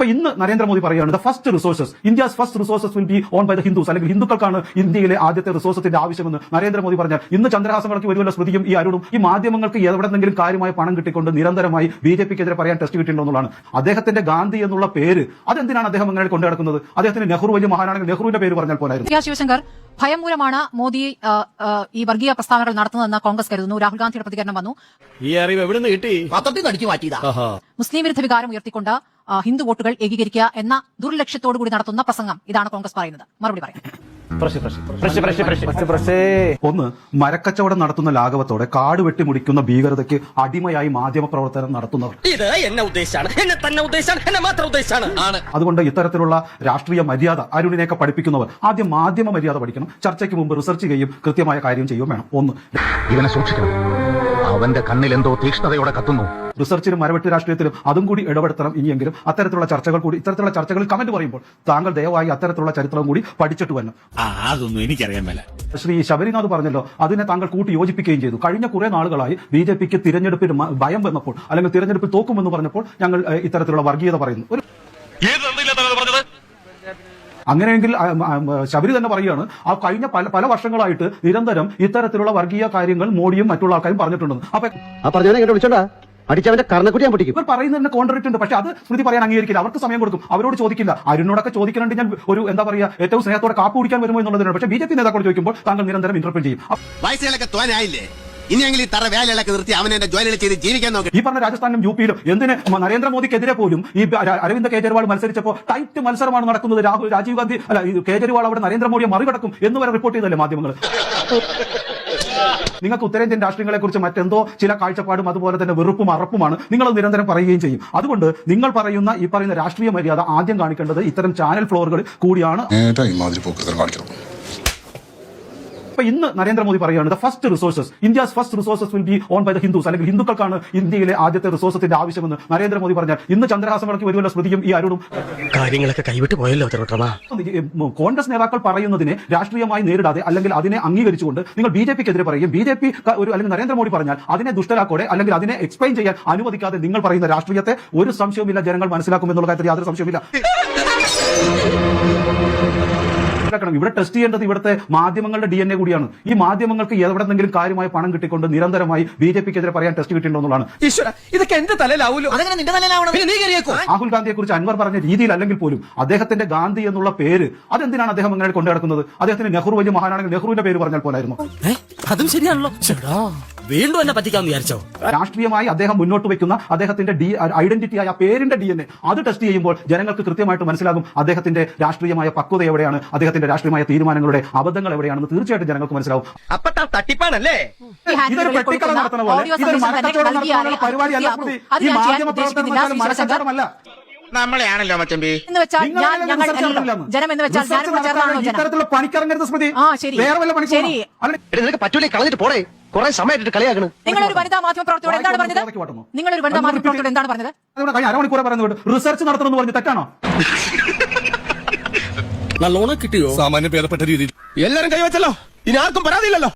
ഇപ്പൊ ഇന്ന് നരേന്ദ്രമോദി പറയുകയാണ് the first resources India's first resources will be on by the Hindus, അല്ലെങ്കിൽ ഹിന്ദുക്കൾക്കാണ് ഇന്ത്യയിലെ ആദ്യത്തെ റിസോഴ്സത്തിന്റെ ആവശ്യമെന്ന് നരേന്ദ്രമോദി പറഞ്ഞാൽ ഇന്ന് ചന്ദ്രഹാസങ്ങൾക്ക് വരുമല്ലോ സ്മൃതിയും ഈ അരുണും. ഈ മാധ്യമങ്ങൾക്ക് എവിടെന്നെങ്കിലും കാര്യമായ പണം കിട്ടിക്കൊണ്ട് നിരന്തരമായി ബിജെപിക്കെതിരെ പറയാൻ ടെസ്റ്റ് കിട്ടിയിട്ടുണ്ടെന്നുള്ളതാണ്. അദ്ദേഹത്തിന്റെ ഗാന്ധി എന്നുള്ള പേര് അതെന്തിനാണ് അദ്ദേഹം അങ്ങനെ കൊണ്ടു നടക്കുന്നത്? അദ്ദേഹത്തിന് നെഹ്റു വലിയ മഹാനാണെങ്കിൽ നെഹ്റുവിന്റെ പേര് പറഞ്ഞാൽ പോലായിരുന്നു. ശിവശങ്കർ, ഭയം മൂലമാണ് മോദി ഈ വർഗീയ പ്രസ്താവനകൾ നടത്തുന്നതെന്ന് കോൺഗ്രസ് കരുതുന്നു. രാഹുൽ ഗാന്ധിയുടെ പ്രതികരണം വന്നു. ഈ അറിവ് എവിടെ നിന്ന് കിട്ടി? മുസ്ലിം വിരുദ്ധ വികാരം ഉയർത്തിക്കൊണ്ട് ഹിന്ദു വോട്ടുകൾ ഏകീകരിക്കുക എന്ന ദുർലക്ഷ്യത്തോടു കൂടി നടത്തുന്ന പ്രസംഗം, ഇതാണ് കോൺഗ്രസ് പറയുന്നത്. മറുപടി പറയാം. ഒന്ന്, മരക്കച്ചവടം നടത്തുന്ന ലാഘവത്തോടെ കാട് വെട്ടി മുടിക്കുന്ന ഭീകരതയ്ക്ക് അടിമയായി മാധ്യമ പ്രവർത്തനം നടത്തുന്നവർ. ഇത് എന്നെ ഉദ്ദേശാണ്, എന്നെ തന്നെ ഉദ്ദേശാണ്, എന്നെ മാത്രം ഉദ്ദേശാണ്. അതുകൊണ്ട് ഇത്തരത്തിലുള്ള രാഷ്ട്രീയ മര്യാദ അരുണിനെയൊക്കെ പഠിപ്പിക്കുന്നവർ ആദ്യം മാധ്യമ മര്യാദ പഠിക്കണം. ചർച്ചയ്ക്ക് മുമ്പ് റിസർച്ച് ചെയ്യും, കൃത്യമായ കാര്യം ചെയ്യും വേണം. ഒന്ന്, ഇവനെ സൂക്ഷിക്കണം, അവന്റെ കണ്ണിൽ എന്തോ തീക്ഷ്ണതയോടെ കത്തുന്നു. റിസർച്ചിലും മരവെട്ട് രാഷ്ട്രീയത്തിലും അതും കൂടി ഇടപെടുത്തണം. ഇനിയെങ്കിലും അത്തരത്തിലുള്ള ചർച്ചകൾ കൂടി, ഇത്തരത്തിലുള്ള ചർച്ചകളിൽ കമന്റ് പറയുമ്പോൾ താങ്കൾ ദയവായി അത്തരത്തിലുള്ള ചരിത്രം കൂടി പഠിച്ചിട്ട് വരണം. അതൊന്നും എനിക്കറിയാൻ മേല. ശ്രീ ശബരിനാഥ് പറഞ്ഞല്ലോ, അതിനെ താങ്കൾ കൂട്ടി യോജിപ്പിക്കുകയും ചെയ്തു. കഴിഞ്ഞ കുറെ നാളുകളായി ബിജെപിക്ക് തിരഞ്ഞെടുപ്പിൽ ഭയം വന്നപ്പോൾ, അല്ലെങ്കിൽ തിരഞ്ഞെടുപ്പിൽ തോക്കുമെന്ന് പറഞ്ഞപ്പോൾ ഞങ്ങൾ ഇത്തരത്തിലുള്ള വർഗീയത പറയുന്നു. അങ്ങനെയെങ്കിൽ ശബരി തന്നെ പറയുകയാണ്, ആ കഴിഞ്ഞ പല വർഷങ്ങളായിട്ട് നിരന്തരം ഇത്തരത്തിലുള്ള വർഗീയ കാര്യങ്ങൾ മോഡിയും മറ്റുള്ള ആൾക്കാരും പറഞ്ഞിട്ടുണ്ടെന്ന്. അപ്പൊ അടിച്ചവന്റെ കർണക്കുട്ടി ഞാൻ പൊട്ടിക്കും. ഇവർ പറയുന്നതിന് കോൺട്രാക്ട് ഉണ്ട്. പക്ഷെ അത് സ്മൃതി പറയാൻ അംഗീകരിക്കില്ല. അവർക്ക് സമയം കൊടുക്കും, അവരോട് ചോദിക്കില്ല. അരുണോടൊക്കെ ചോദിക്കുന്നുണ്ട്, ഞാൻ ഒരു എന്താ പറയാ ഏറ്റവും സ്നേഹത്തോടെ കാപ്പ് കുടിക്കാൻ വരുമോ എന്നുള്ളതിനാണ്. പക്ഷേ ബിജെപി നേതാക്കളോട് ചോദിക്കുമ്പോൾ താങ്കൾ നിരന്തരം ഇന്റർപ്രറ്റ് ചെയ്യും. വയസ്സുകളൊക്കെ തോനായില്ലേ, ഇനിയെങ്കിൽ ഈ തറ വേലകളൊക്കെ നിർത്തി അവനെ ജോലികൾ ചെയ്ത് ജീവിക്കാൻ നോക്കി. ഈ പറഞ്ഞ രാജസ്ഥാനിലും യുപിയിലും എന്തിന് നരേന്ദ്രമോദിക്കെതിരെ പോലും ഈ അരവിന്ദ് കെജ്രിവാൾ മത്സരിച്ചപ്പോൾ ടൈറ്റ് മത്സരമാണ് നടക്കുന്നത്. രാജീവ് ഗാന്ധി കേജ്രിവാൾ അവിടെ നരേന്ദ്രമോദിയെ മറികടക്കും എന്ന് വരെ റിപ്പോർട്ട് ചെയ്തല്ലേ മാധ്യമങ്ങൾ. നിങ്ങൾക്ക് ഉത്തരേന്ത്യൻ രാഷ്ട്രീയങ്ങളെ കുറിച്ച് മറ്റെന്തോ ചില കാഴ്ചപ്പാടും അതുപോലെ തന്നെ വെറുപ്പും അറപ്പുമാണ് നിങ്ങൾ നിരന്തരം പറയുകയും ചെയ്യും. അതുകൊണ്ട് നിങ്ങൾ പറയുന്ന ഈ പറയുന്ന രാഷ്ട്രീയ മര്യാദ ആദ്യം കാണിക്കേണ്ടത് ഇത്തരം ചാനൽ ഫ്ലോറുകളിൽ കൂടിയാണ്. ഇപ്പൊ ഇന്ന് നരേന്ദ്രമോദി പറയുകയാണ് the first resources India's first resources will be on by the Hindus, അല്ലെങ്കിൽ ഹിന്ദുക്കൾക്കാണ് ഇന്ത്യയിലെ ആദ്യത്തെ റിസോഴ്സത്തിന്റെ ആവശ്യമെന്ന് നരേന്ദ്രമോദി പറഞ്ഞാൽ ഇന്ന് ചന്ദ്രഹാസങ്ങൾക്ക് വരുമല്ലോ സ്മൃതിയും ഈ അരുണും. കാര്യങ്ങളൊക്കെ കൈവിട്ട് പോയല്ലോ. കോൺഗ്രസ് നേതാക്കൾ പറയുന്നതിനെ രാഷ്ട്രീയമായി നേരിടാതെ, അല്ലെങ്കിൽ അതിനെ അംഗീകരിച്ചുകൊണ്ട് നിങ്ങൾ ബിജെപിക്കെതിരെ പറയും. ബിജെപി അല്ലെങ്കിൽ നരേന്ദ്രമോദി പറഞ്ഞാൽ അതിനെ ദുഷ്ടലാക്കോടെ, അല്ലെങ്കിൽ അതിനെ എക്സ്പ്ലെയിൻ ചെയ്യാൻ അനുവദിക്കാതെ നിങ്ങൾ പറയുന്ന രാഷ്ട്രീയത്തെ ഒരു സംശയവുമില്ല ജനങ്ങൾ മനസ്സിലാക്കുമെന്നുള്ള കാര്യത്തിൽ യാതൊരു സംശയവുമില്ല. ഇവിടെ ടെസ്റ്റ് ചെയ്യേണ്ടത് ഇവിടുത്തെ മാധ്യമങ്ങളുടെ DNA കൂടിയാണ്. ഈ മാധ്യമങ്ങൾക്ക് എവിടെന്നെങ്കിലും കാര്യമായ പണം കിട്ടിക്കൊണ്ട് നിരന്തരമായി ബിജെപിക്കെതിരെ പറയാൻ ടെസ്റ്റ് കിട്ടിയിട്ടുണ്ടെന്നുള്ളതാണ്. ഇതൊക്കെ എന്റെ തലയിലാവൂലോ. രാഹുൽ ഗാന്ധിയെ കുറിച്ച് അൻവർ പറഞ്ഞ രീതിയിൽ അല്ലെങ്കിൽ പോലും അദ്ദേഹത്തിന്റെ ഗാന്ധി എന്നുള്ള പേര് അതെന്തിനാണ് അദ്ദേഹം അങ്ങനെ കൊണ്ടു നടക്കുന്നത്? അദ്ദേഹത്തിന് നെഹ്റു വലിയ മഹാനാണെങ്കിൽ നെഹ്റുവിന്റെ പേര് പറഞ്ഞാൽ പോലായിരുന്നു. അതും ശരിയാണല്ലോ. വീണ്ടും എന്നെ പറ്റിക്കാന്ന് വിചാരിച്ചോ? രാഷ്ട്രീയമായി അദ്ദേഹം മുന്നോട്ട് വെക്കുന്ന അദ്ദേഹത്തിന്റെ ഐഡന്റിറ്റി ആയ പേരിന്റെ DNA അത് ടെസ്റ്റ് ചെയ്യുമ്പോൾ ജനങ്ങൾക്ക് കൃത്യമായിട്ട് മനസ്സിലാകും അദ്ദേഹത്തിന്റെ രാഷ്ട്രീയമായ പക്വത എവിടെയാണ്, അദ്ദേഹത്തിന്റെ രാഷ്ട്രീയമായ തീരുമാനങ്ങളുടെ അബദ്ധങ്ങൾ എവിടെയാണെന്ന് തീർച്ചയായിട്ടും ജനങ്ങൾക്ക് മനസ്സിലാവും. തട്ടിപ്പാണല്ലേ? ഇതൊരു പെട്ടിക്കട നടത്തുന്ന പോലെ, ഇതൊരു മരക്കച്ചവടം നടത്തുന്ന പരിപാടിയല്ല. ഈ മാധ്യമ പ്രവർത്തനം മരക്കച്ചവടമല്ല. നമ്മളെയാണല്ലോ മച്ചമ്പി ജനം എന്ന് വെച്ചാൽ ഇത്തരത്തിലുള്ള പണിക്കിറങ്ങരുത് സ്മൃതി. വേറെ വല്ല പണി നിനക്ക് പറ്റൂലേ, കളഞ്ഞിട്ട് പോടേ. കുറെ സമയമായിട്ട് കളിയാക്കണ്. നിങ്ങളൊരു വനിതാ മാധ്യമ പ്രവർത്തകരോട് എന്താണ് പറഞ്ഞത്? നിങ്ങളൊരു വനിതാ മാധ്യമ പ്രവർത്തകരോട് എന്താണ് പറഞ്ഞത്? അരമണിക്കൂറെ പറയുന്നത് റിസർച്ച് നടത്തണമെന്ന് പറഞ്ഞു. തെറ്റാണോ? നല്ലോണം കിട്ടിയോ? സാമാന്യ ഭേദപ്പെട്ട രീതിയിൽ എല്ലാരും കൈവച്ചല്ലോ. ഇനി ആർക്കും പരാതിയില്ലല്ലോ.